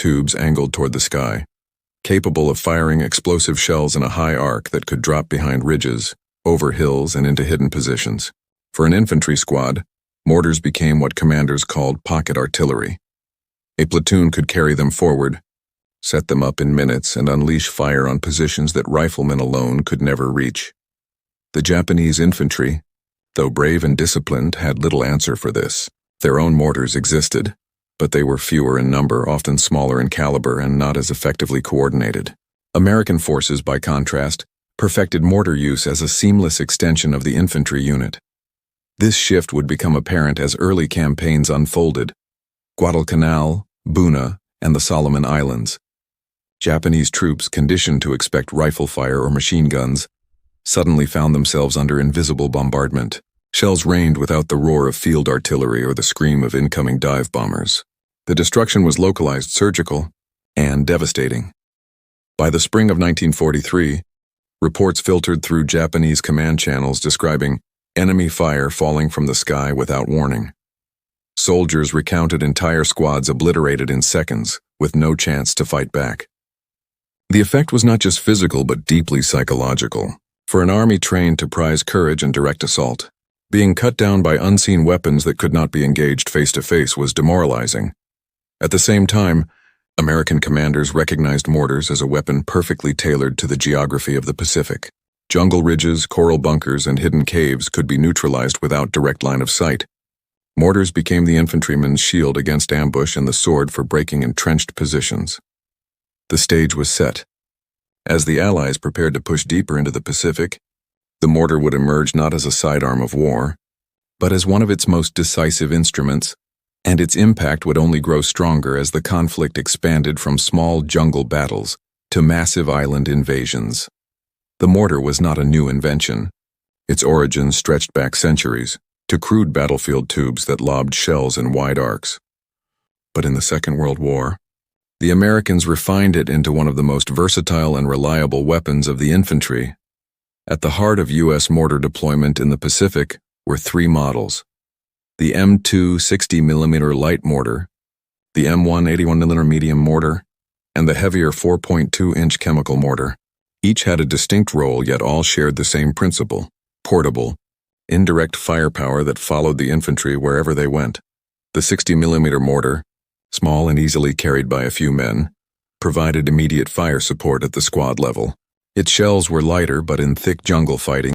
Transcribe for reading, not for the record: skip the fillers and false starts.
tubes angled toward the sky, capable of firing explosive shells in a high arc that could drop behind ridges, over hills, and into hidden positions. For an infantry squad, mortars became what commanders called pocket artillery. A platoon could carry them forward, set them up in minutes, and unleash fire on positions that riflemen alone could never reach. The Japanese infantry, though brave and disciplined, had little answer for this. Their own mortars existed, but they were fewer in number, often smaller in caliber, and not as effectively coordinated. American forces, by contrast, perfected mortar use as a seamless extension of the infantry unit. This shift would become apparent as early campaigns unfolded: Guadalcanal, Buna, and the Solomon Islands. Japanese troops, conditioned to expect rifle fire or machine guns, suddenly found themselves under invisible bombardment. Shells rained without the roar of field artillery or the scream of incoming dive bombers. The destruction was localized, surgical, and devastating. By the spring of 1943, reports filtered through Japanese command channels describing enemy fire falling from the sky without warning. Soldiers recounted entire squads obliterated in seconds, with no chance to fight back. The effect was not just physical but deeply psychological. For an army trained to prize courage and direct assault, being cut down by unseen weapons that could not be engaged face-to-face was demoralizing. At the same time, American commanders recognized mortars as a weapon perfectly tailored to the geography of the Pacific. Jungle ridges, coral bunkers, and hidden caves could be neutralized without direct line of sight. Mortars became the infantryman's shield against ambush and the sword for breaking entrenched positions. The stage was set. As the Allies prepared to push deeper into the Pacific, the mortar would emerge not as a sidearm of war, but as one of its most decisive instruments, and its impact would only grow stronger as the conflict expanded from small jungle battles to massive island invasions. The mortar was not a new invention. Its origins stretched back centuries to crude battlefield tubes that lobbed shells in wide arcs. But in the Second World War, the Americans refined it into one of the most versatile and reliable weapons of the infantry. At the heart of U.S. mortar deployment in the Pacific were three models: the M2 60mm light mortar, the M1 81mm medium mortar, and the heavier 4.2-inch chemical mortar. Each had a distinct role, yet all shared the same principle: portable, indirect firepower that followed the infantry wherever they went. The 60mm mortar, small and easily carried by a few men, provided immediate fire support at the squad level. Its shells were lighter, but in thick jungle fighting,